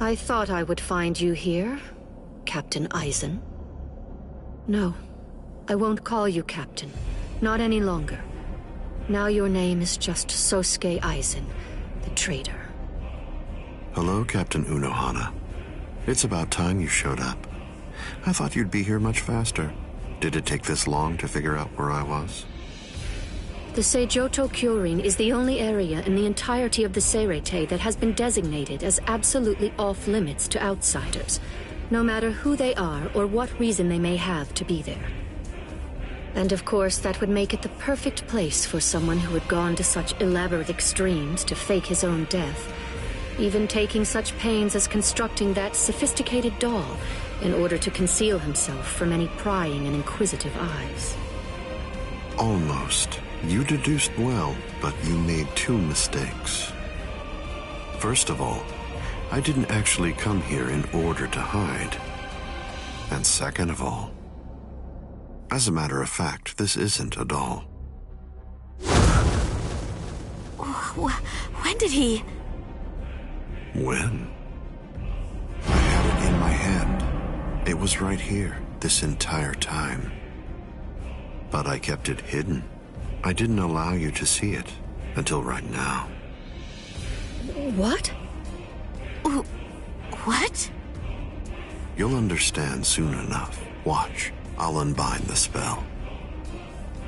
I thought I would find you here, Captain Eisen. No, I won't call you Captain. Not any longer. Now your name is just Sosuke Eisen, the traitor. Hello, Captain Unohana. It's about time you showed up. I thought you'd be here much faster. Did it take this long to figure out where I was? The Seijoto Kyorin is the only area in the entirety of the Seirete that has been designated as absolutely off-limits to outsiders, no matter who they are or what reason they may have to be there. And of course, that would make it the perfect place for someone who had gone to such elaborate extremes to fake his own death, even taking such pains as constructing that sophisticated doll in order to conceal himself from any prying and inquisitive eyes. Almost. You deduced well, but you made two mistakes. First of all, I didn't actually come here in order to hide. And second of all, as a matter of fact, this isn't a doll. When did he... When? I had it in my hand. It was right here, this entire time. But I kept it hidden. I didn't allow you to see it until right now. What? What? You'll understand soon enough. Watch. I'll unbind the spell.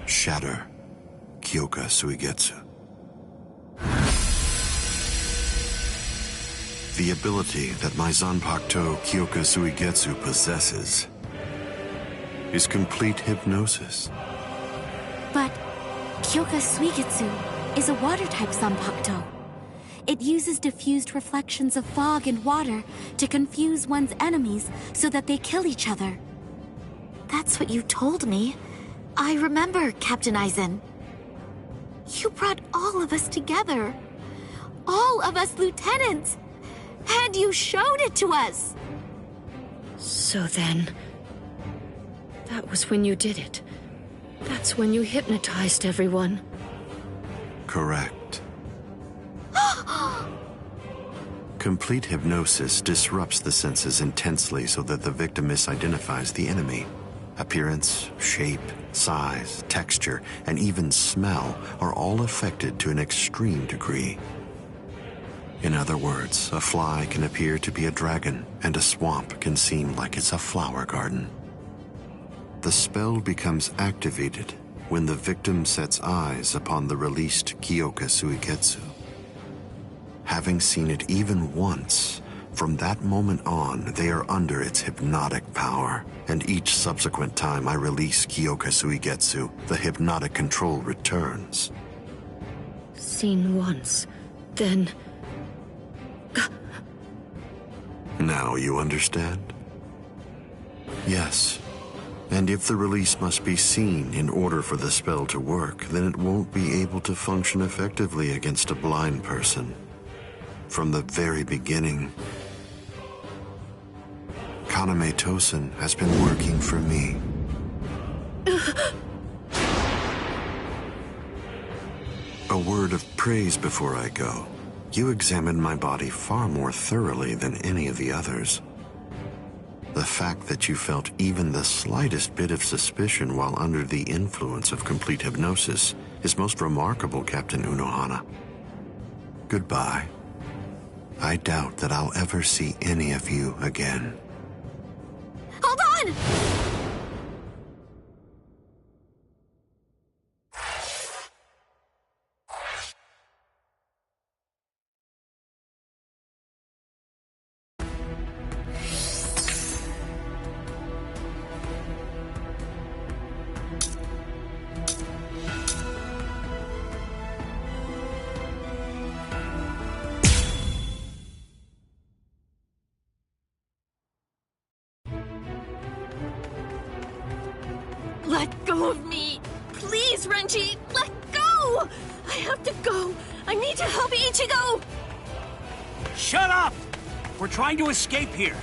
Shatter Kyoka Suigetsu. The ability that my Zanpakuto Kyoka Suigetsu possesses is complete hypnosis. But Kyoka Suigetsu is a water-type Zanpakuto. It uses diffused reflections of fog and water to confuse one's enemies so that they kill each other. That's what you told me. I remember, Captain Eisen. You brought all of us together. All of us lieutenants. And you showed it to us. So then... that was when you did it. That's when you hypnotized everyone. Correct. Complete hypnosis disrupts the senses intensely so that the victim misidentifies the enemy. Appearance, shape, size, texture, and even smell are all affected to an extreme degree. In other words, a fly can appear to be a dragon, and a swamp can seem like it's a flower garden. The spell becomes activated when the victim sets eyes upon the released Kyoka Suigetsu. Having seen it even once, from that moment on, they are under its hypnotic power, and each subsequent time I release Kyoka Suigetsu, the hypnotic control returns. Seen once, then... Now you understand? Yes. And if the release must be seen in order for the spell to work, then it won't be able to function effectively against a blind person. From the very beginning, Kaname Tosen has been working for me. A word of praise before I go. You examined my body far more thoroughly than any of the others. The fact that you felt even the slightest bit of suspicion while under the influence of complete hypnosis is most remarkable, Captain Unohana. Goodbye. I doubt that I'll ever see any of you again. Hold on! Let go of me! Please, Renji! Let go! I have to go! I need to help Ichigo! Shut up! We're trying to escape here.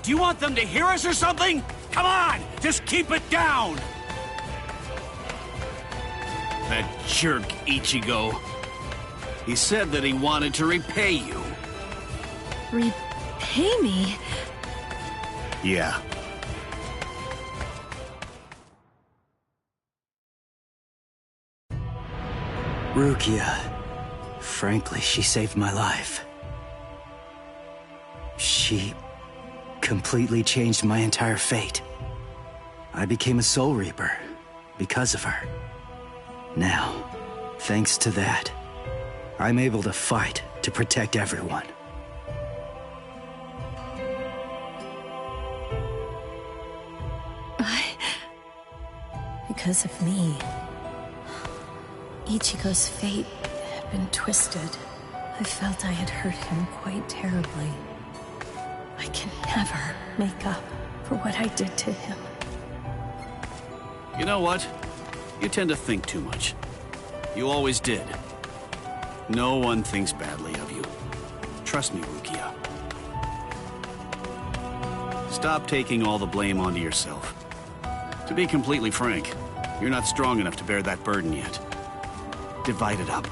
Do you want them to hear us or something? Come on! Just keep it down! That jerk Ichigo. He said that he wanted to repay you. Pay me? Yeah. Rukia. Frankly, she saved my life. She completely changed my entire fate. I became a Soul Reaper because of her. Now, thanks to that, I'm able to fight to protect everyone. Because of me, Ichigo's fate had been twisted. I felt I had hurt him quite terribly. I can never make up for what I did to him. You know what? You tend to think too much. You always did. No one thinks badly of you. Trust me, Rukia. Stop taking all the blame onto yourself. To be completely frank, you're not strong enough to bear that burden yet. Divide it up.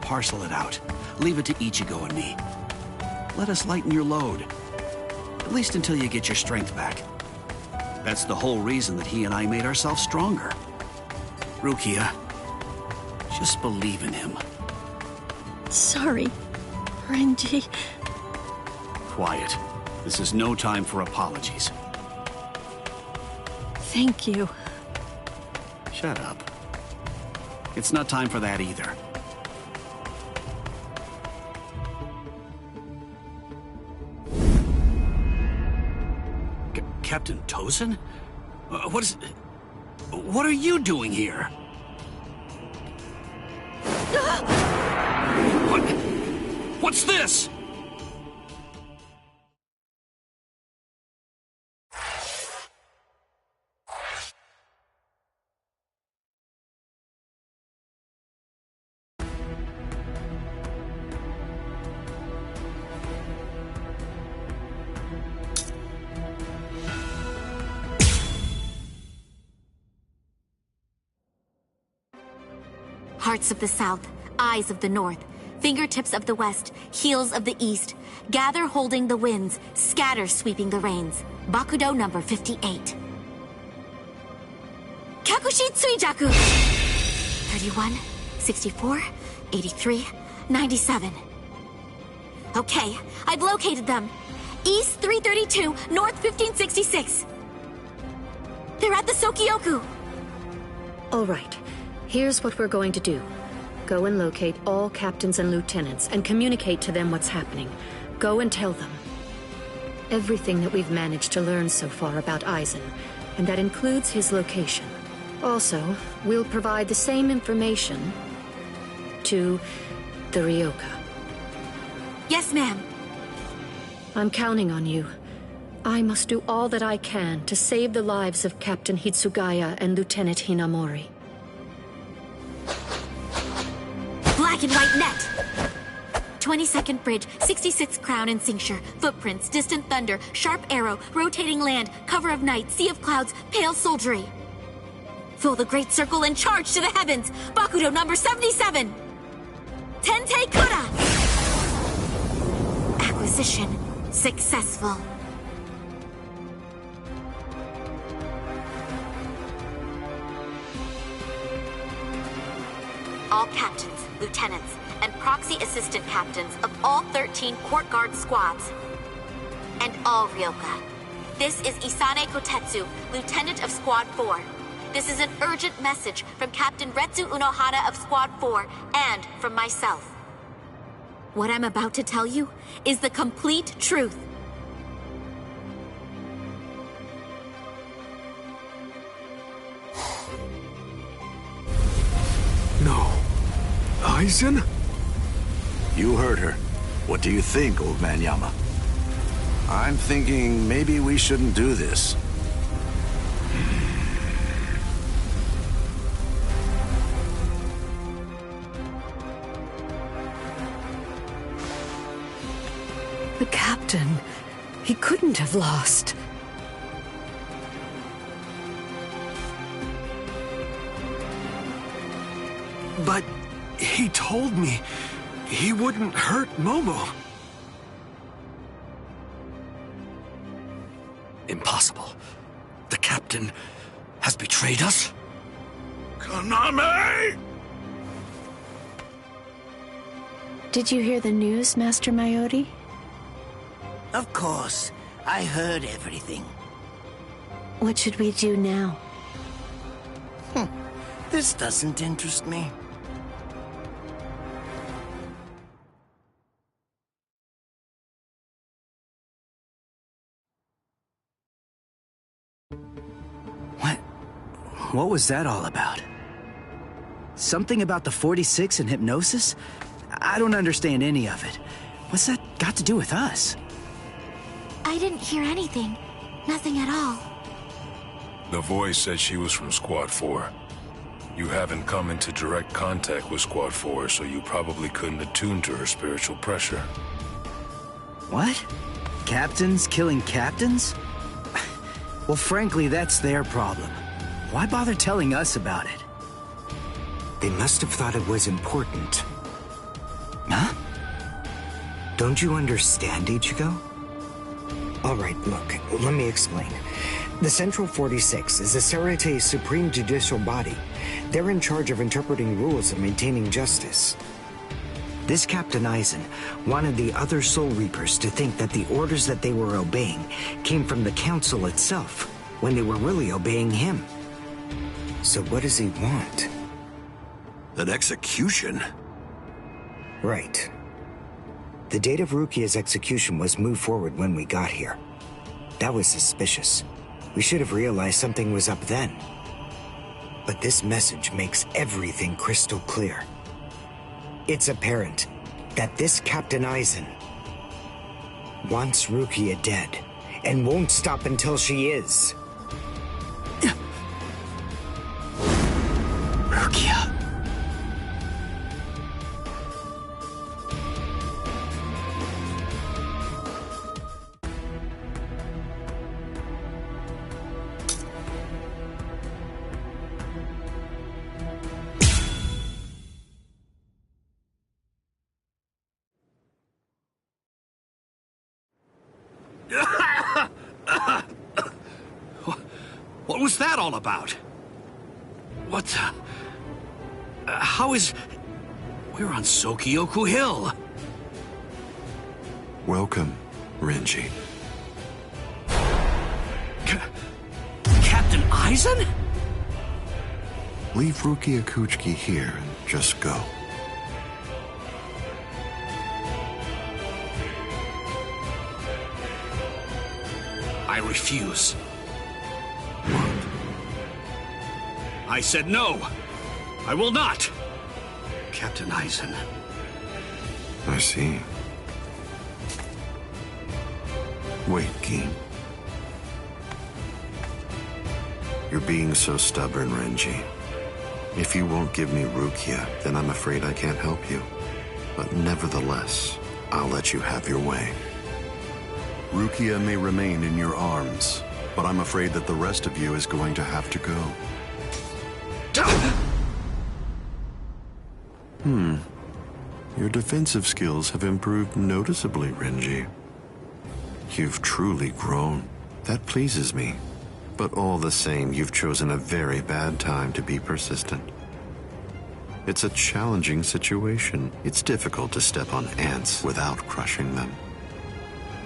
Parcel it out. Leave it to Ichigo and me. Let us lighten your load. At least until you get your strength back. That's the whole reason that he and I made ourselves stronger. Rukia, just believe in him. Sorry, Renji. Quiet. This is no time for apologies. Thank you. Shut up. It's not time for that either. Captain Tozen? What are you doing here? What's this? Hearts of the South, eyes of the North, fingertips of the West, heels of the East, gather holding the winds, scatter sweeping the rains. Bakudo number 58. Kakushi Tsuijaku! 31, 64, 83, 97. Okay, I've located them. East 332, North 1566. They're at the Sokioku. All right. Here's what we're going to do. Go and locate all captains and lieutenants and communicate to them what's happening. Go and tell them everything that we've managed to learn so far about Aizen, and that includes his location. Also, we'll provide the same information to the Ryoka. Yes, ma'am. I'm counting on you. I must do all that I can to save the lives of Captain Hitsugaya and Lieutenant Hinamori. Black and white net! 22nd bridge, 66th crown and cincture, footprints, distant thunder, sharp arrow, rotating land, cover of night, sea of clouds, pale soldiery. Fill the great circle and charge to the heavens! Bakudo number 77! Tente Kura! Acquisition successful. All captains, lieutenants, and proxy assistant captains of all 13 court guard squads. And all Ryoka. This is Isane Kotetsu, lieutenant of Squad 4. This is an urgent message from Captain Retsu Unohana of Squad 4 and from myself. What I'm about to tell you is the complete truth. No. Aizen? You heard her. What do you think, old man Yama? I'm thinking maybe we shouldn't do this. The captain. He couldn't have lost. But he told me he wouldn't hurt Momo. possible? The captain has betrayed us? Kaname! Did you hear the news, Master Mayori? Of course. I heard everything. What should we do now? This doesn't interest me. What was that all about? Something about the 46 and hypnosis? I don't understand any of it. What's that got to do with us? I didn't hear anything. Nothing at all. The voice said she was from Squad 4. You haven't come into direct contact with Squad 4, so you probably couldn't attune to her spiritual pressure. What? Captains killing captains? Well, frankly, that's their problem. Why bother telling us about it? They must have thought it was important. Huh? Don't you understand, Ichigo? Alright, look, let me explain. The Central 46 is the Seireitei's supreme judicial body. They're in charge of interpreting rules and maintaining justice. This Captain Aizen wanted the other Soul Reapers to think that the orders that they were obeying came from the Council itself, when they were really obeying him. So what does he want? An execution? Right. The date of Rukia's execution was moved forward when we got here. That was suspicious. We should have realized something was up then. But this message makes everything crystal clear. It's apparent that this Captain Aizen wants Rukia dead, and won't stop until she is. Rukia. What was that all about? What the... how is... We're on Sokyoku Hill. Welcome, Renji. Captain Aizen? Leave Rukia Kuchiki here and just go. I refuse. I said no. I will not. Captain Aizen. I see. Wait, Gin. You're being so stubborn, Renji. If you won't give me Rukia, then I'm afraid I can't help you. But nevertheless, I'll let you have your way. Rukia may remain in your arms, but I'm afraid that the rest of you is going to have to go. Your defensive skills have improved noticeably, Renji. You've truly grown. That pleases me. But all the same, you've chosen a very bad time to be persistent. It's a challenging situation. It's difficult to step on ants without crushing them.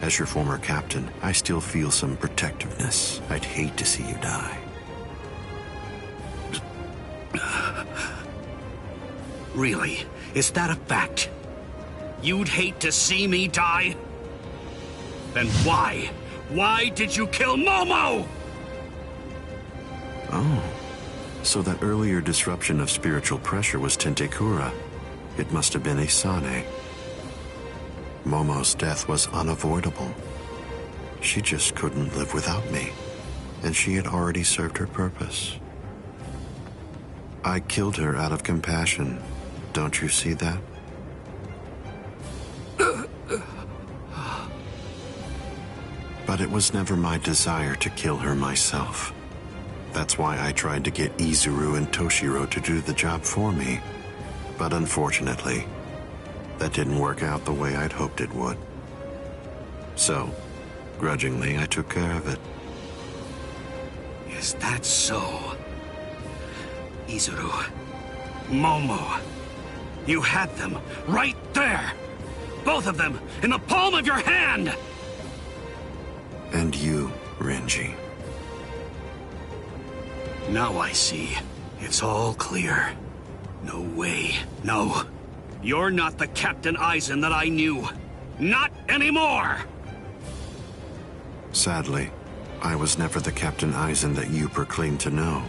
As your former captain, I still feel some protectiveness. I'd hate to see you die. Really? Is that a fact? You'd hate to see me die? Then why? Why did you kill Momo? Oh, so that earlier disruption of spiritual pressure was Tentekura. It must have been Isane. Momo's death was unavoidable. She just couldn't live without me, and she had already served her purpose. I killed her out of compassion. Don't you see that? But it was never my desire to kill her myself. That's why I tried to get Izuru and Toshiro to do the job for me. But unfortunately, that didn't work out the way I'd hoped it would. So, grudgingly, I took care of it. Is that so? Izuru, Momo, you had them right there! Both of them in the palm of your hand! And you, Renji. Now I see. It's all clear. No way. No. You're not the Captain Aizen that I knew. Not anymore! Sadly, I was never the Captain Aizen that you proclaimed to know.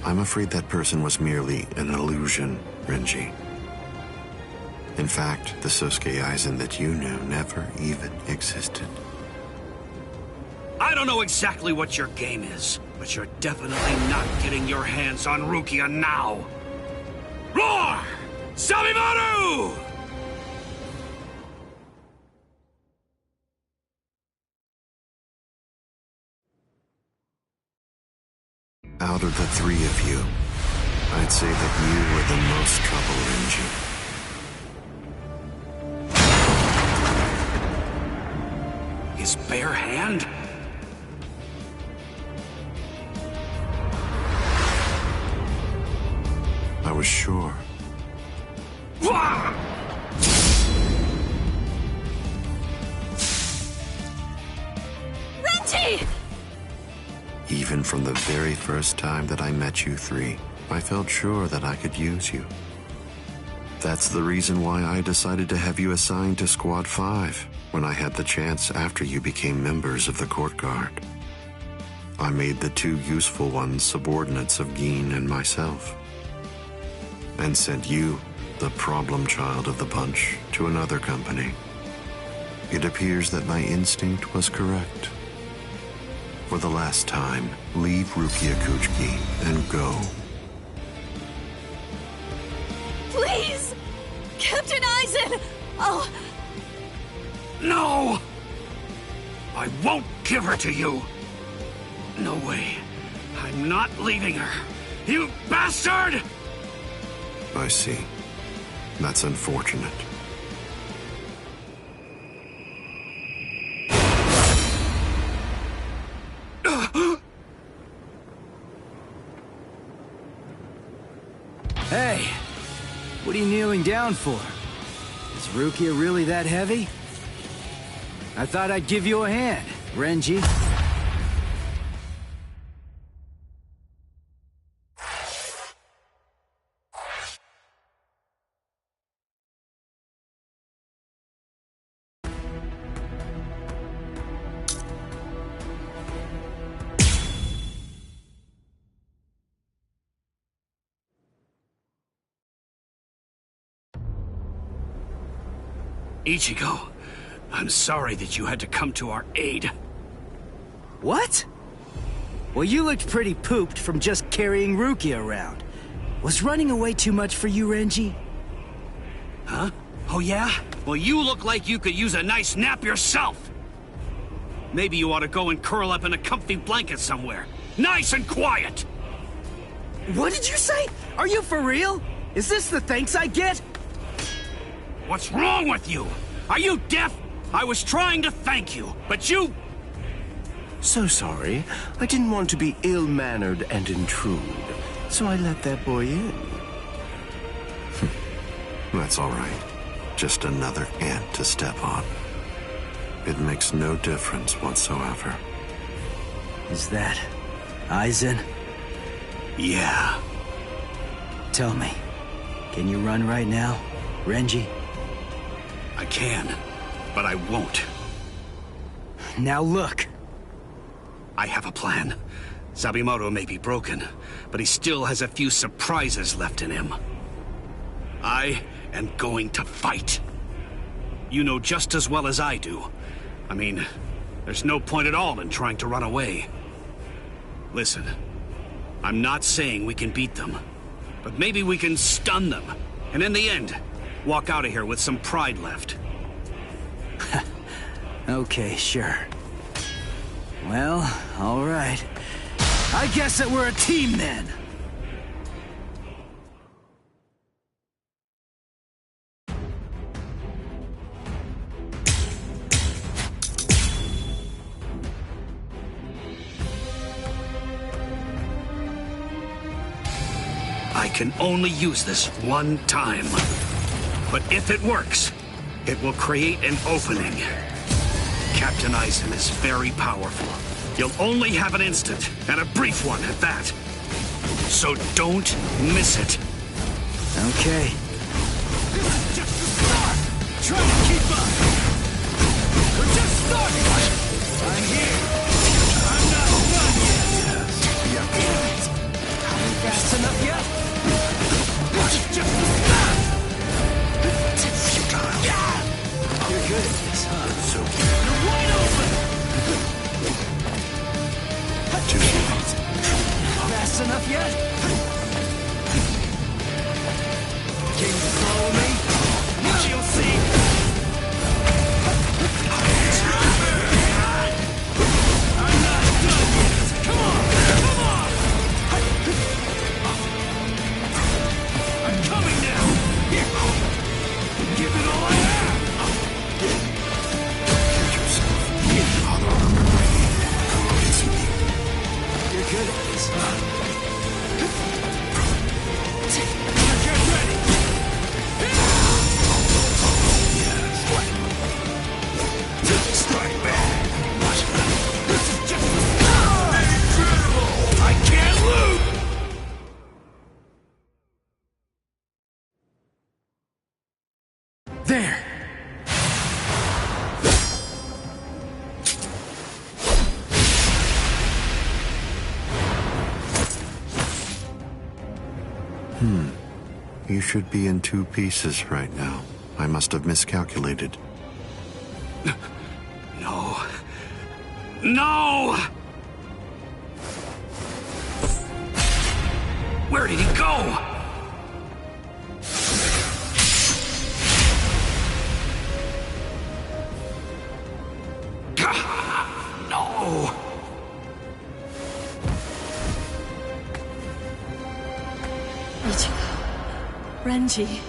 I'm afraid that person was merely an illusion, Renji. In fact, the Sosuke Aizen that you knew never even existed. I don't know exactly what your game is, but you're definitely not getting your hands on Rukia now! Roar! Sabimaru! Out of the three of you, I'd say that you were the most trouble, Renji. His bare hand? I was sure. Renji! Even from the very first time that I met you three, I felt sure that I could use you. That's the reason why I decided to have you assigned to Squad 5 when I had the chance after you became members of the Court Guard. I made the two useful ones subordinates of Gin and myself, and sent you, the problem child of the bunch, to another company. It appears that my instinct was correct. For the last time, leave Rukia Kuchiki and go. Please! Captain Aizen! Oh! No! I won't give her to you! No way. I'm not leaving her. You bastard! I see. That's unfortunate. Hey! What are you kneeling down for? Is Rukia really that heavy? I thought I'd give you a hand, Renji. Ichigo, I'm sorry that you had to come to our aid. What? Well, you looked pretty pooped from just carrying Rukia around. Was running away too much for you, Renji? Huh? Oh yeah? Well, you look like you could use a nice nap yourself! Maybe you ought to go and curl up in a comfy blanket somewhere. Nice and quiet! What did you say? Are you for real? Is this the thanks I get? What's wrong with you? Are you deaf? I was trying to thank you, but you... So sorry. I didn't want to be ill-mannered and intrude, so I let that boy in. That's all right. Just another ant to step on. It makes no difference whatsoever. Is that Aizen? Yeah. Tell me, can you run right now, Renji? I can, but I won't. Now look. I have a plan. Sabimoto may be broken, but he still has a few surprises left in him. I am going to fight. You know just as well as I do. I mean, there's no point at all in trying to run away. Listen, I'm not saying we can beat them, but maybe we can stun them, and in the end, walk out of here with some pride left. Okay, sure. Well, all right. I guess that we're a team then. I can only use this one time. But if it works, it will create an opening. Captain Eisen is very powerful. You'll only have an instant, and a brief one at that. So don't miss it. Okay. This is just the start! Try to keep up! We're just starting! I'm here! I'm not done yet! Damn it! Are we fast enough yet? This is just the start! You're good at this, huh? So you're wide open! Fast enough yet? Can you follow me? Now you'll see! I'm not done yet! Come on! Come on! I'm coming now! Here! Give it all I have! You're good at this, huh? Get ready! Strike back! This is just incredible! I can't lose! There! You should be in 2 pieces right now. I must have miscalculated. No. No! Where did he go? No! Ichigo. Renji.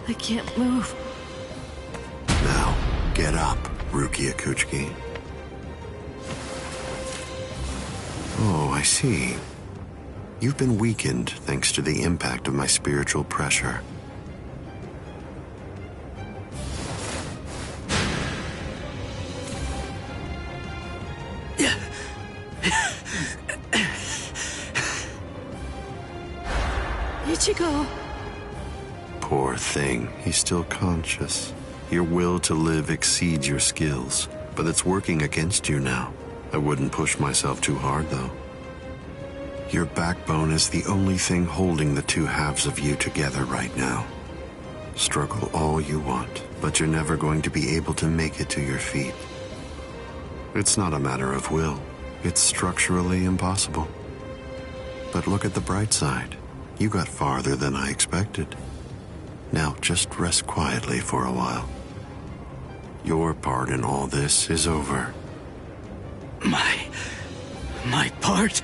I can't move. Now, get up, Rukia Kuchiki. Oh, I see. You've been weakened thanks to the impact of my spiritual pressure. Ichigo. Poor thing, he's still conscious. Your will to live exceeds your skills, but it's working against you now. I wouldn't push myself too hard, though. Your backbone is the only thing holding the 2 halves of you together right now. Struggle all you want, but you're never going to be able to make it to your feet. It's not a matter of will. It's structurally impossible. But look at the bright side. You got farther than I expected. Now just rest quietly for a while. Your part in all this is over. My part?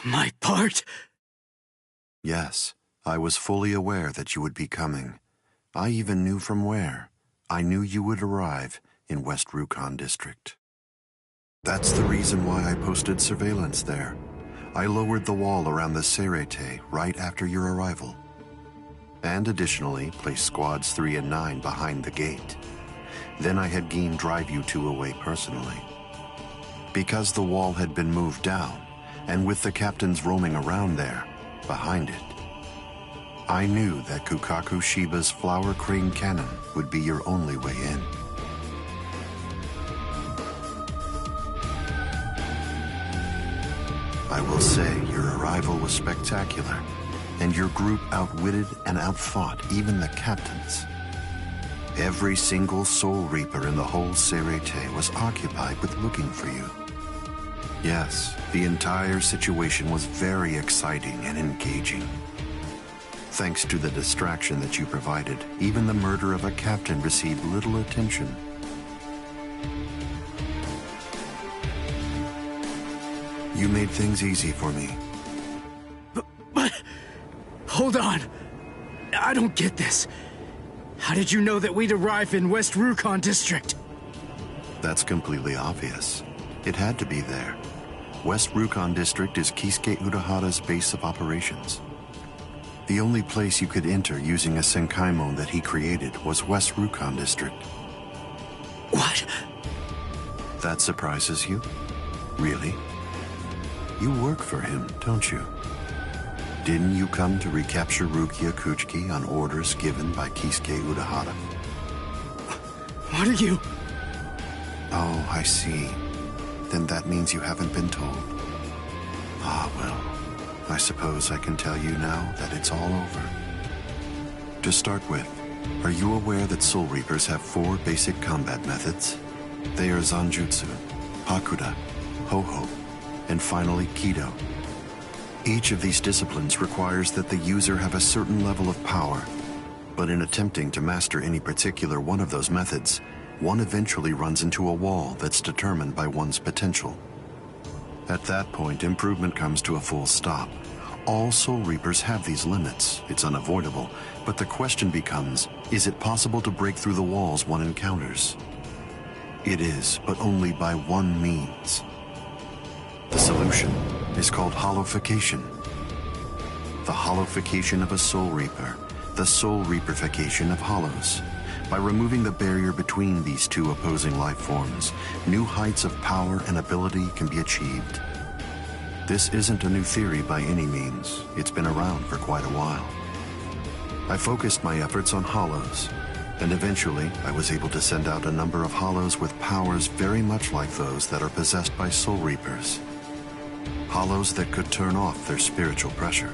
My part? Yes, I was fully aware that you would be coming. I even knew from where. I knew you would arrive in West Rukon District. That's the reason why I posted surveillance there. I lowered the wall around the Seirete right after your arrival. And additionally, placed squads 3 and 9 behind the gate. Then I had Gin drive you 2 away personally. Because the wall had been moved down, and with the captains roaming around there, behind it, I knew that Kukaku Shiba's Flower Crane Cannon would be your only way in. I will say your arrival was spectacular, and your group outwitted and outfought even the captains. Every single Soul Reaper in the whole Seirete was occupied with looking for you. Yes, the entire situation was very exciting and engaging. Thanks to the distraction that you provided, even the murder of a captain received little attention. You made things easy for me. But... Hold on. I don't get this. How did you know that we'd arrive in West Rukon District? That's completely obvious. It had to be there. West Rukon District is Kisuke Urahara's base of operations. The only place you could enter using a Senkaimon that he created was West Rukon District. What? That surprises you? Really? You work for him, don't you? Didn't you come to recapture Rukia Kuchiki on orders given by Kisuke Urahara? What are you... Oh, I see. Then that means you haven't been told. Ah, well. I suppose I can tell you now that it's all over. To start with, are you aware that Soul Reapers have 4 basic combat methods? They are Zanjutsu, Hakuda, Ho-Ho, and finally Kido. Each of these disciplines requires that the user have a certain level of power, but in attempting to master any particular one of those methods, one eventually runs into a wall that's determined by one's potential. At that point, improvement comes to a full stop. All Soul Reapers have these limits. It's unavoidable, but the question becomes, is it possible to break through the walls one encounters? It is, but only by one means. The solution is called hollowification. The hollowification of a Soul Reaper, the Soul Reaperification of hollows. By removing the barrier between these 2 opposing life forms, new heights of power and ability can be achieved. This isn't a new theory by any means. It's been around for quite a while. I focused my efforts on hollows, and eventually I was able to send out a number of hollows with powers very much like those that are possessed by Soul Reapers. Hollows that could turn off their spiritual pressure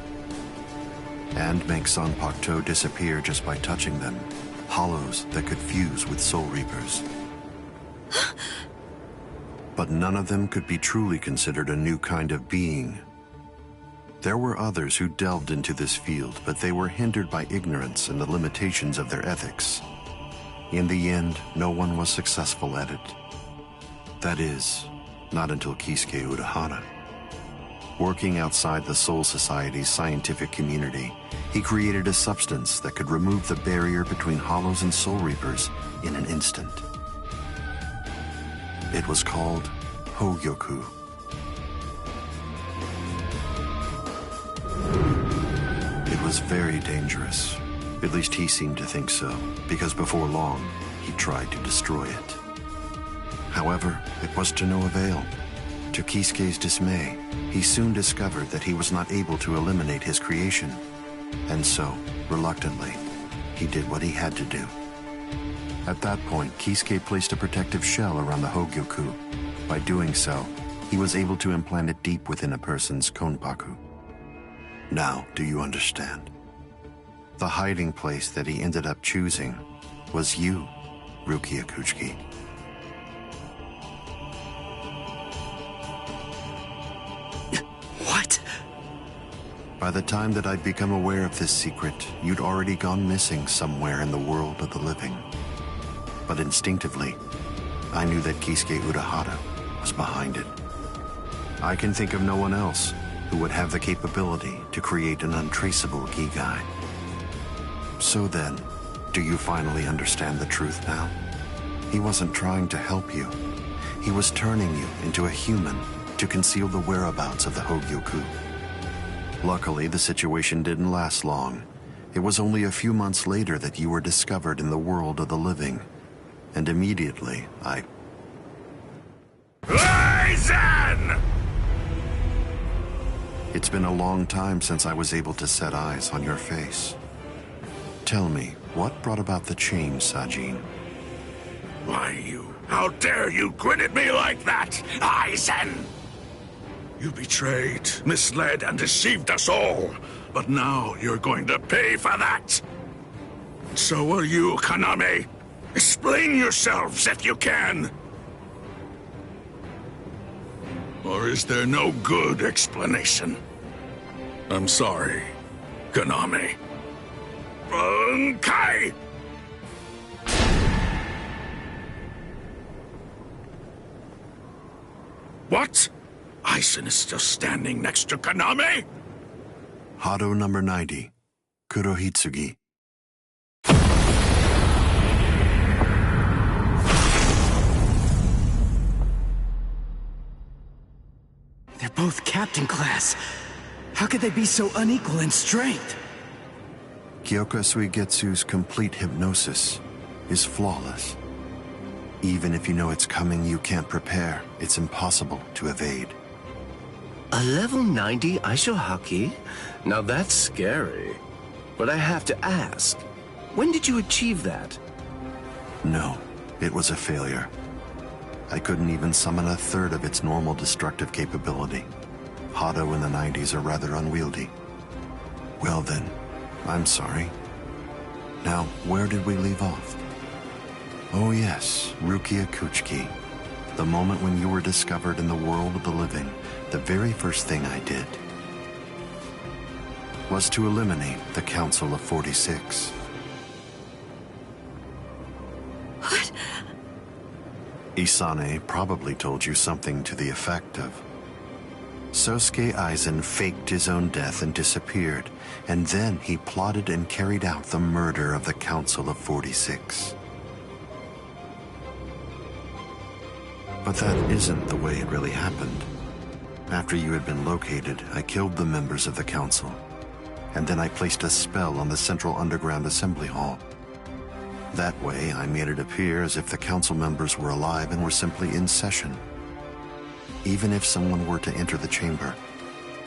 and make Zanpakuto disappear just by touching them. Hollows that could fuse with Soul Reapers. But none of them could be truly considered a new kind of being. There were others who delved into this field, but they were hindered by ignorance and the limitations of their ethics. In the end, no one was successful at it. That is, not until Kisuke Urahara. Working outside the Soul Society's scientific community, he created a substance that could remove the barrier between hollows and Soul Reapers in an instant. It was called Hogyoku. It was very dangerous. At least he seemed to think so, because before long, he tried to destroy it. However, it was to no avail. To Kisuke's dismay, he soon discovered that he was not able to eliminate his creation. And so, reluctantly, he did what he had to do. At that point, Kisuke placed a protective shell around the Hogyoku. By doing so, he was able to implant it deep within a person's konpaku. Now, do you understand? The hiding place that he ended up choosing was you, Rukia Kuchiki. What? By the time that I'd become aware of this secret, you'd already gone missing somewhere in the world of the living. But instinctively, I knew that Kisuke Urahara was behind it. I can think of no one else who would have the capability to create an untraceable Gigai. So then, do you finally understand the truth now? He wasn't trying to help you. He was turning you into a human to conceal the whereabouts of the Hogyoku. Luckily, the situation didn't last long. It was only a few months later that you were discovered in the world of the living. And immediately, Aizen! It's been a long time since I was able to set eyes on your face. Tell me, what brought about the change, Sajin? Why, you... How dare you grin at me like that, Aizen? You betrayed, misled, and deceived us all. But now you're going to pay for that. So will you, Kaname. Explain yourselves if you can. Or is there no good explanation? I'm sorry, Konami. Bunkai! What? Aizen is still standing next to Konami? Hado number 90, Kurohitsugi. They're both captain class. How could they be so unequal in strength? Kyoka Suigetsu's complete hypnosis is flawless. Even if you know it's coming, you can't prepare. It's impossible to evade. A level 90 Aisho Haki? Now that's scary. But I have to ask, when did you achieve that? No, it was a failure. I couldn't even summon a third of its normal destructive capability. Hado in the 90s are rather unwieldy. Well then, I'm sorry. Now, where did we leave off? Oh yes, Rukia Kuchiki. The moment when you were discovered in the world of the living, the very first thing I did was to eliminate the Council of 46. What? Isane probably told you something to the effect of, Sosuke Aizen faked his own death and disappeared, and then he plotted and carried out the murder of the Council of 46. But that isn't the way it really happened. After you had been located, I killed the members of the Council, and then I placed a spell on the Central Underground Assembly Hall. That way, I made it appear as if the Council members were alive and were simply in session. Even if someone were to enter the chamber,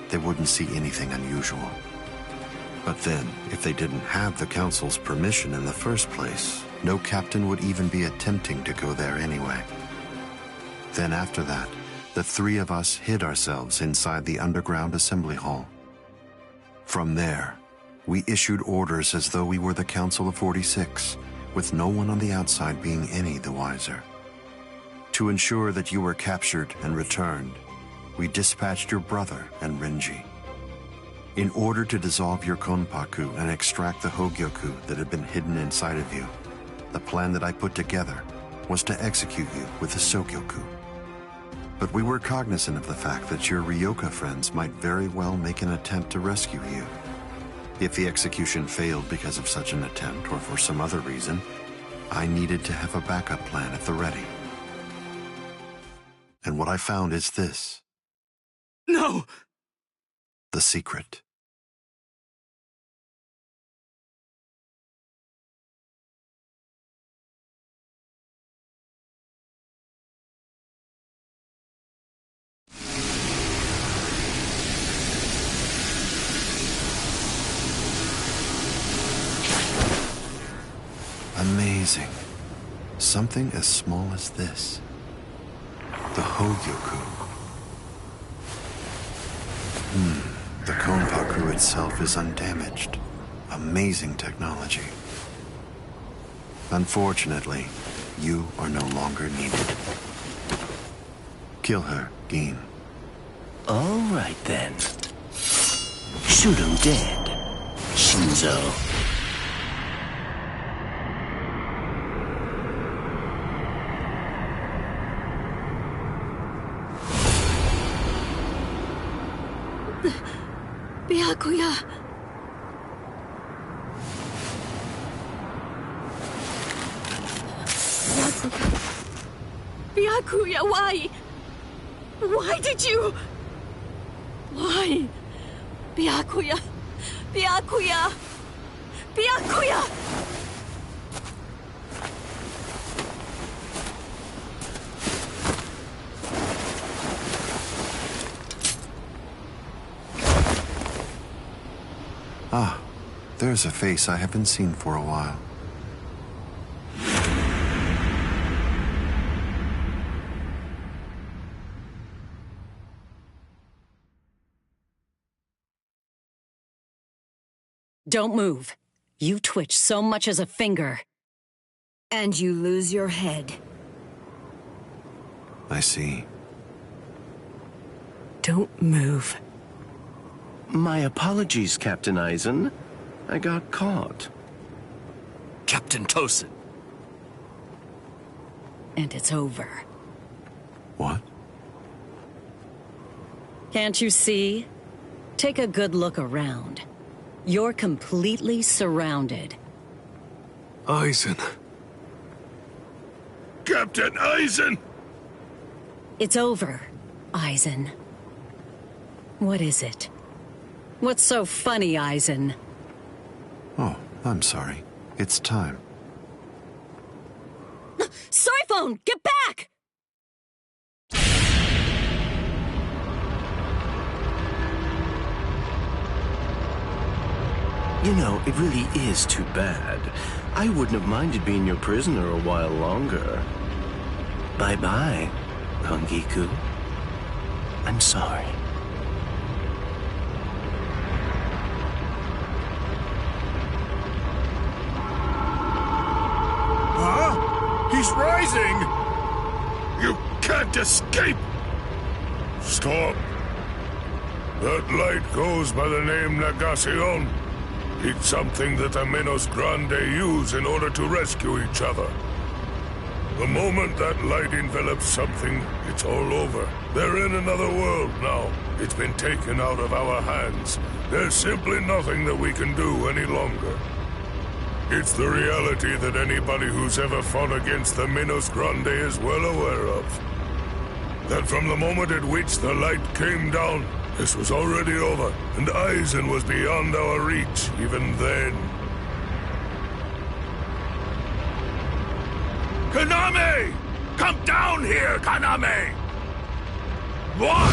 they wouldn't see anything unusual. But then, if they didn't have the Council's permission in the first place, no captain would even be attempting to go there anyway. Then after that, the three of us hid ourselves inside the underground assembly hall. From there, we issued orders as though we were the Council of 46, with no one on the outside being any the wiser. To ensure that you were captured and returned, we dispatched your brother and Renji. In order to dissolve your Konpaku and extract the Hogyoku that had been hidden inside of you, the plan that I put together was to execute you with the Sokyoku. But we were cognizant of the fact that your Ryoka friends might very well make an attempt to rescue you. If the execution failed because of such an attempt or for some other reason, I needed to have a backup plan at the ready. And what I found is this. No! The secret. Amazing. Something as small as this. The Hogyoku. The Konpaku itself is undamaged. Amazing technology. Unfortunately, you are no longer needed. Kill her, Gin. All right then. Shoot him dead, Shinzo. Byakuya! Byakuya, why? Why did you? Why? Byakuya! Byakuya! Byakuya! Ah, there's a face I haven't seen for a while. Don't move. You twitch so much as a finger. And you lose your head. I see. Don't move. My apologies, Captain Eisen. I got caught. Captain Tosin. And it's over. What? Can't you see? Take a good look around. You're completely surrounded. Eisen. Captain Eisen! It's over, Eisen. What is it? What's so funny, Eisen? Oh, I'm sorry. It's time. Soiphone, get back! You know, it really is too bad. I wouldn't have minded being your prisoner a while longer. Bye-bye, Kongiku. I'm sorry. Huh? He's rising! You can't escape! Stop. That light goes by the name Negacion. It's something that the Menos Grande use in order to rescue each other. The moment that light envelops something, it's all over. They're in another world now. It's been taken out of our hands. There's simply nothing that we can do any longer. It's the reality that anybody who's ever fought against the Menos Grande is well aware of. That from the moment at which the light came down, this was already over, and Eisen was beyond our reach even then. Kaname! Come down here, Kaname! Why?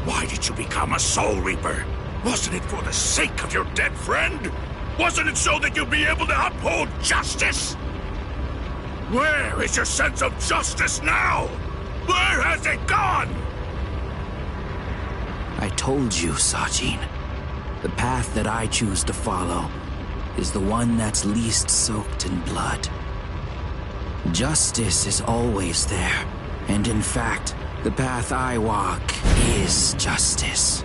Why did you become a Soul Reaper? Wasn't it for the sake of your dead friend? Wasn't it so that you'd be able to uphold justice? Where is your sense of justice now? Where has it gone? I told you, Sajin. The path that I choose to follow is the one that's least soaked in blood. Justice is always there, and in fact, the path I walk is justice.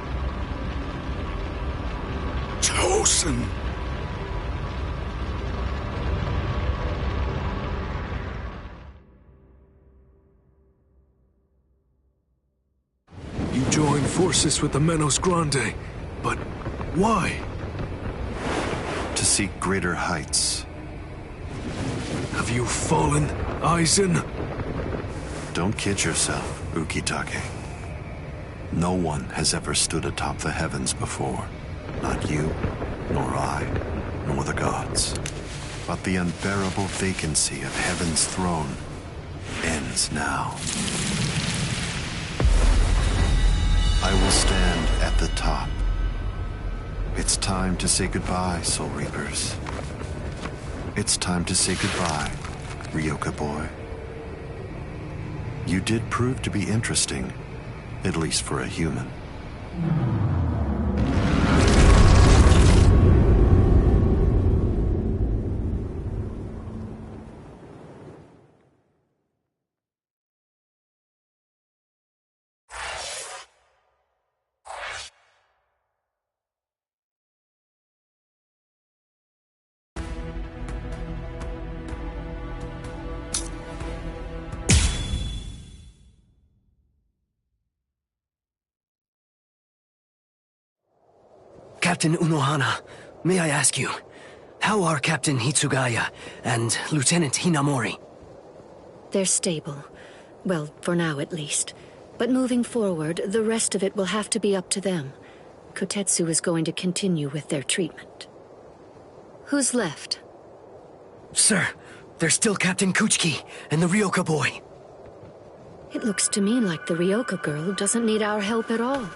Tosin! You joined forces with the Menos Grande, but why? To seek greater heights. Have you fallen, Eisen? Don't kid yourself, Ukitake. No one has ever stood atop the heavens before. Not you, nor I, nor the gods. But the unbearable vacancy of heaven's throne ends now. I will stand at the top. It's time to say goodbye, Soul Reapers. It's time to say goodbye, Ryoka boy. You did prove to be interesting, at least for a human. Captain Unohana, may I ask you, how are Captain Hitsugaya and Lieutenant Hinamori? They're stable. Well, for now at least. But moving forward, the rest of it will have to be up to them. Kotetsu is going to continue with their treatment. Who's left? Sir, there's still Captain Kuchiki and the Ryoka boy. It looks to me like the Ryoka girl doesn't need our help at all.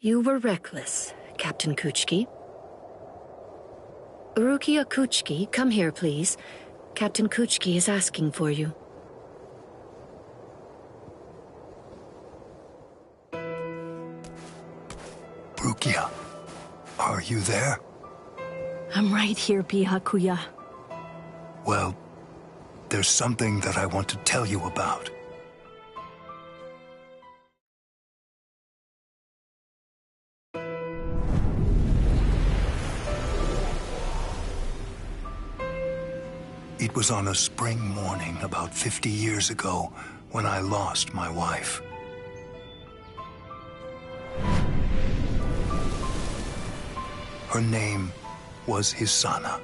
You were reckless, Captain Kuchiki. Rukia Kuchiki, come here, please. Captain Kuchiki is asking for you. Rukia, are you there? I'm right here, Byakuya. Well, there's something that I want to tell you about. It was on a spring morning about 50 years ago when I lost my wife. Her name was Hisana.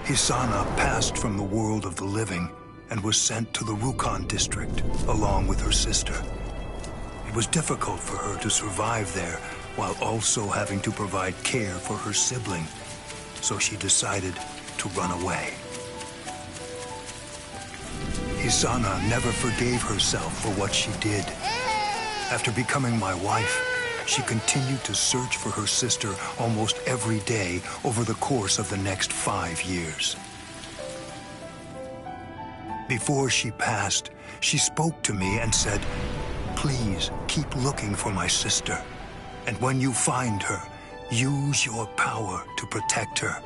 Hisana passed from the world of the living and was sent to the Rukon district along with her sister. It was difficult for her to survive there while also having to provide care for her sibling, so she decided to run away. Hisana never forgave herself for what she did. After becoming my wife, she continued to search for her sister almost every day over the course of the next 5 years. Before she passed, she spoke to me and said, "Please keep looking for my sister, and when you find her, use your power to protect her."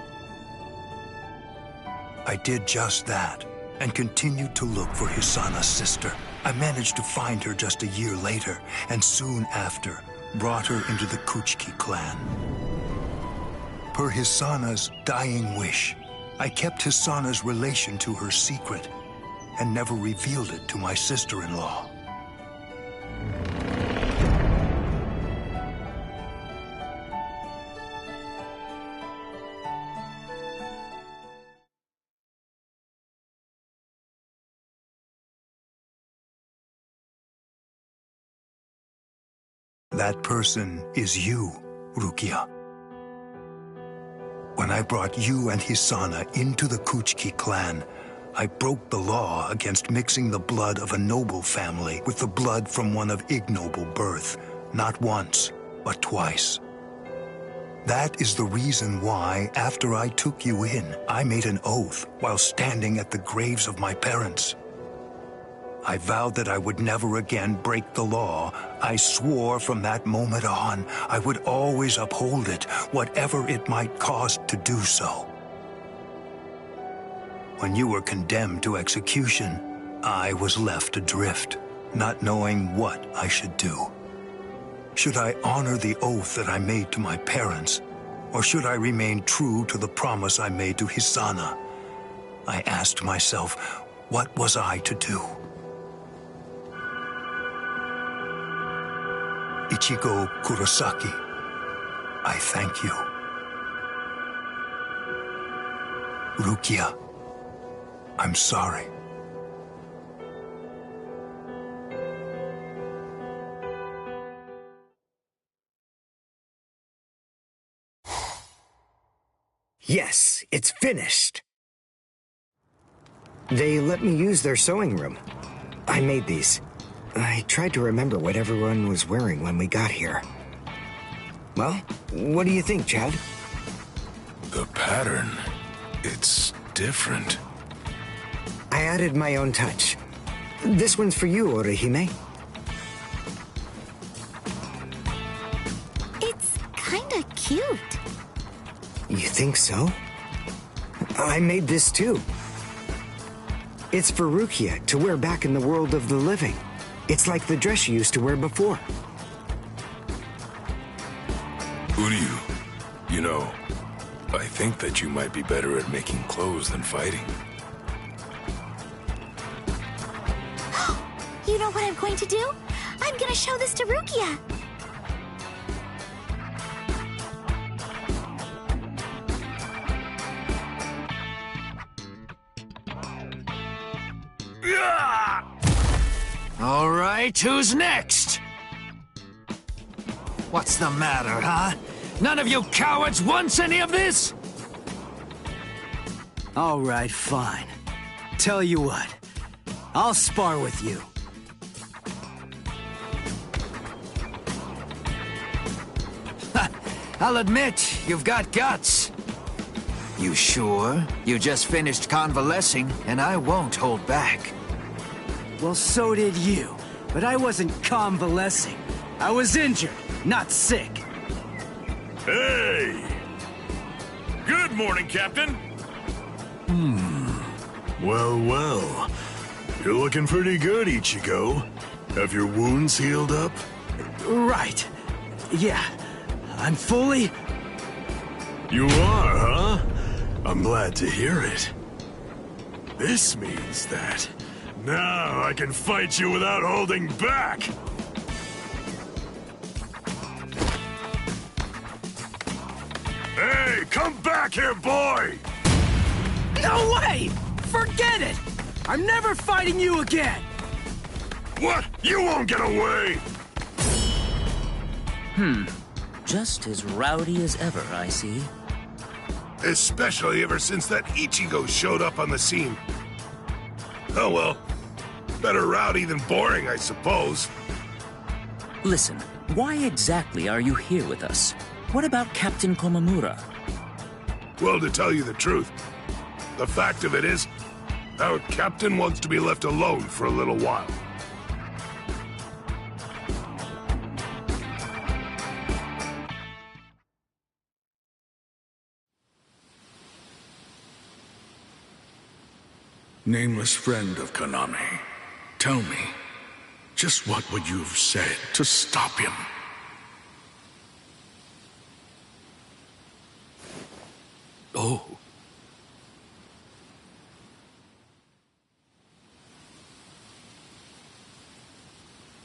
I did just that and continued to look for Hisana's sister. I managed to find her just a year later, and soon after, brought her into the Kuchiki clan. Per Hisana's dying wish, I kept Hisana's relation to her secret and never revealed it to my sister-in-law. That person is you, Rukia. When I brought you and Hisana into the Kuchiki clan, I broke the law against mixing the blood of a noble family with the blood from one of ignoble birth, not once, but twice. That is the reason why, after I took you in, I made an oath while standing at the graves of my parents. I vowed that I would never again break the law. I swore from that moment on, I would always uphold it, whatever it might cost to do so. When you were condemned to execution, I was left adrift, not knowing what I should do. Should I honor the oath that I made to my parents, or should I remain true to the promise I made to Hisana? I asked myself, what was I to do? Ichigo Kurosaki, I thank you. Rukia, I'm sorry. Yes, it's finished. They let me use their sewing room. I made these. I tried to remember what everyone was wearing when we got here. Well, what do you think, Chad? The pattern, it's different. I added my own touch. This one's for you, Orihime. It's kinda cute. You think so? I made this too. It's for Rukia to wear back in the world of the living. It's like the dress she used to wear before. Uryu, you know, I think that you might be better at making clothes than fighting. You know what I'm going to do? I'm gonna show this to Rukia. All right, who's next? What's the matter, huh? None of you cowards wants any of this? All right, fine. Tell you what, I'll spar with you. I'll admit, you've got guts. You sure? You just finished convalescing, and I won't hold back. Well, so did you. But I wasn't convalescing. I was injured, not sick. Hey! Good morning, Captain. Well, well. You're looking pretty good, Ichigo. Have your wounds healed up? Right. Yeah. I'm fully... You are, huh? I'm glad to hear it. This means that now I can fight you without holding back! Hey, come back here, boy! No way! Forget it! I'm never fighting you again! What? You won't get away! Just as rowdy as ever, I see. Especially ever since that Ichigo showed up on the scene. Oh well. Better rowdy than boring, I suppose. Listen, why exactly are you here with us? What about Captain Komamura? Well, to tell you the truth, the fact of it is, our captain wants to be left alone for a little while. Nameless friend of Konami, tell me, just what would you have said to stop him? Oh.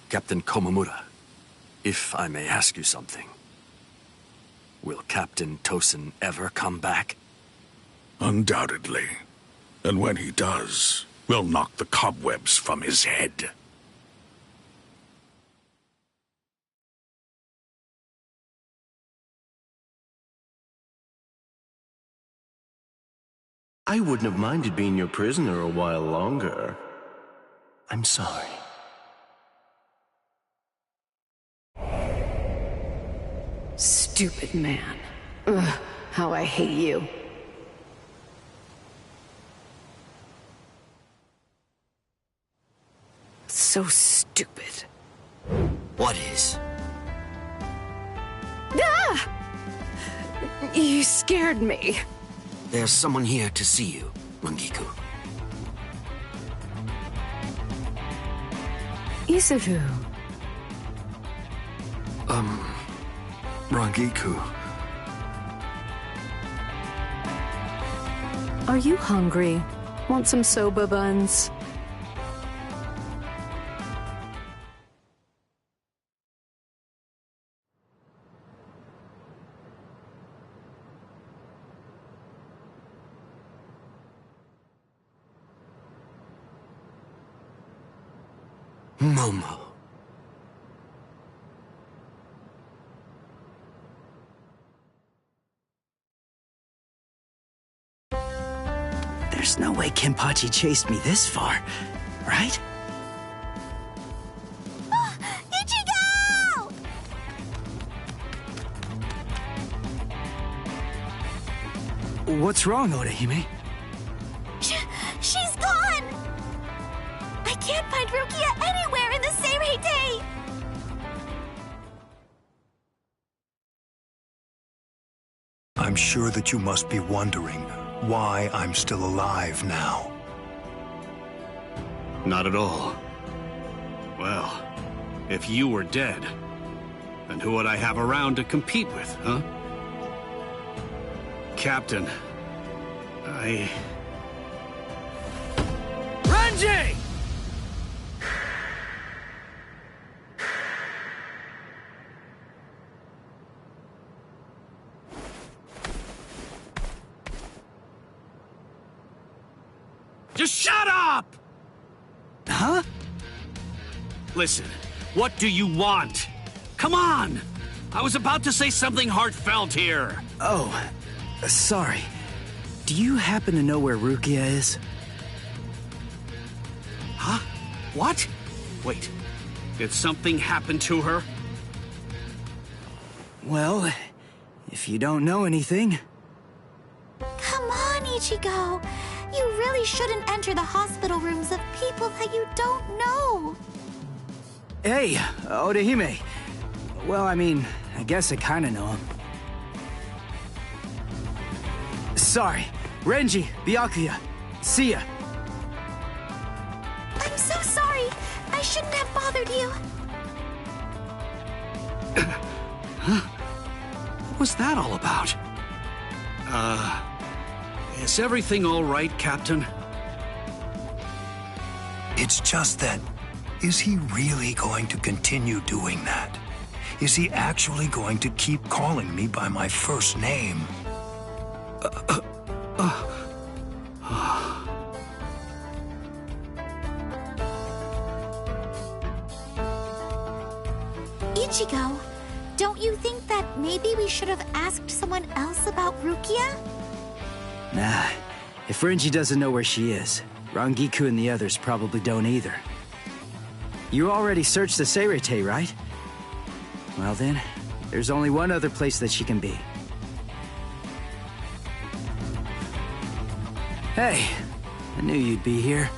Captain Komamura, if I may ask you something. Will Captain Tosen ever come back? Undoubtedly. And when he does, we'll knock the cobwebs from his head. I wouldn't have minded being your prisoner a while longer. I'm sorry. Stupid man. Ugh, how I hate you. So stupid. What is? Ah! You scared me. There's someone here to see you, Rangiku. Isuru. Rangiku. Are you hungry? Want some soba buns? Momo. There's no way Kenpachi chased me this far, right? Ichigo! What's wrong, Orihime? She's gone! I can't find Rukia anywhere in the Seirei. I'm sure that you must be wondering why I'm still alive now. Not at all. Well, if you were dead, then who would I have around to compete with, huh? Captain, Renji! Just shut up! Huh? Listen, what do you want? Come on! I was about to say something heartfelt here. Oh, sorry. Do you happen to know where Rukia is? Huh? What? Wait, did something happen to her? Well, if you don't know anything... Come on, Ichigo. You really shouldn't enter the hospital rooms of people that you don't know. Hey, Orihime. Well, I mean, I guess I kinda know him. Sorry. Renji, Byakuya. See ya. I'm so sorry. I shouldn't have bothered you. Huh? What was that all about? Is everything all right, Captain? It's just that, is he really going to continue doing that? Is he actually going to keep calling me by my first name? Ichigo, don't you think that maybe we should have asked someone else about Rukia? Nah, if Renji doesn't know where she is, Rangiku and the others probably don't either. You already searched the Seirete, right? Well then, there's only one other place that she can be. Hey, I knew you'd be here.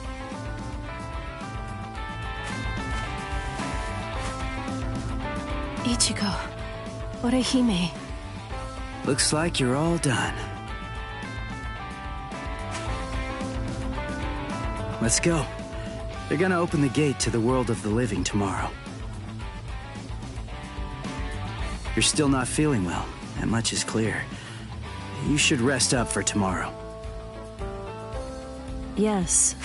Ichigo, Orihime. Looks like you're all done. Let's go. They're gonna open the gate to the world of the living tomorrow. You're still not feeling well. That much is clear. You should rest up for tomorrow. Yes,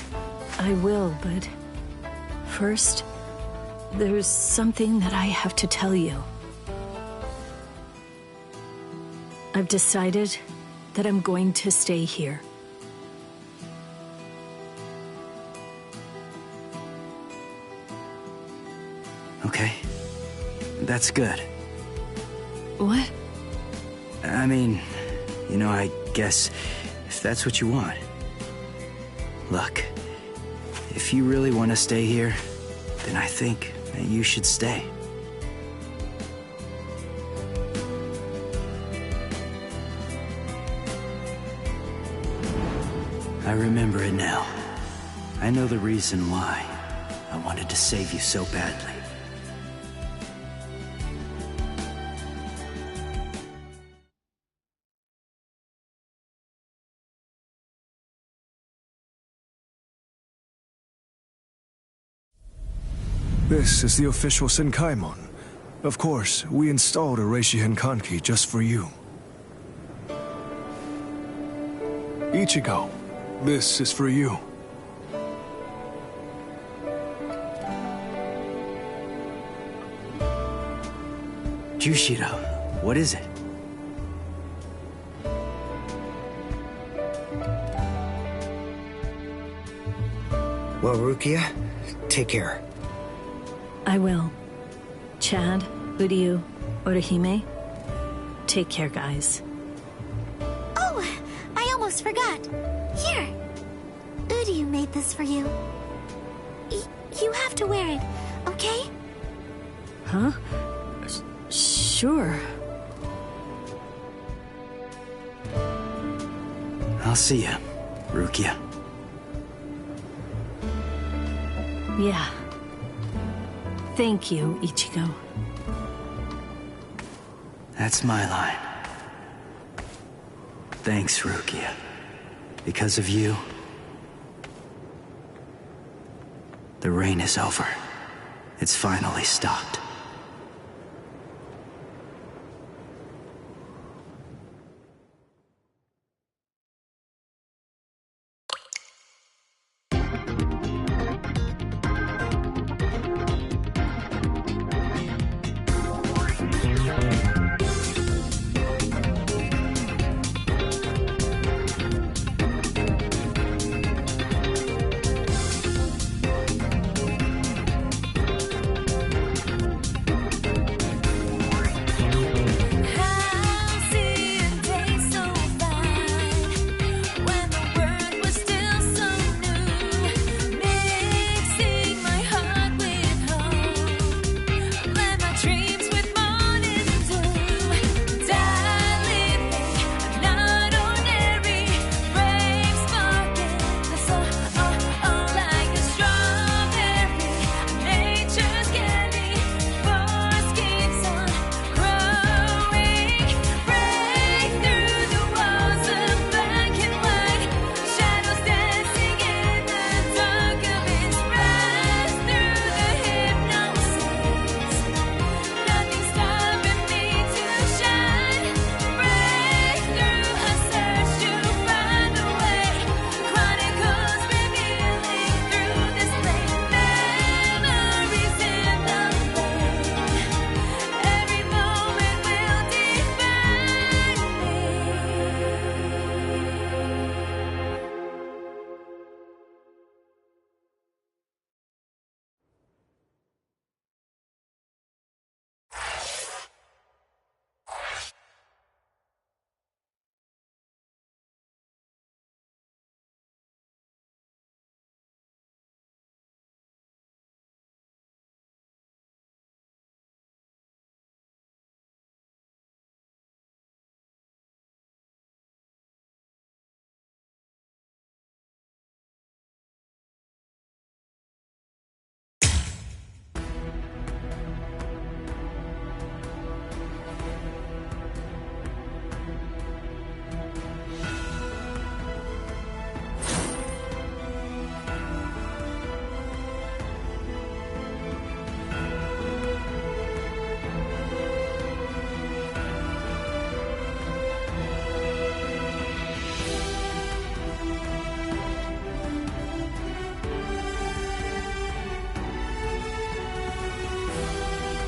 I will, but first, there's something that I have to tell you. I've decided that I'm going to stay here. Okay. That's good. What? I mean, you know, I guess if that's what you want. Look, if you really want to stay here, then I think that you should stay. I remember it now. I know the reason why I wanted to save you so badly. This is the official Senkaimon. Of course, we installed a Reishi Henkanki just for you. Ichigo, this is for you. Jushiro, what is it? Well, Rukia, take care. I will. Chad, Uryu, Orihime, take care, guys. Oh, I almost forgot. Here, Uryu made this for you. You have to wear it, okay? Huh? Sure. I'll see you, Rukia. Yeah. Thank you, Ichigo. That's my line. Thanks, Rukia. Because of you, the rain is over. It's finally stopped.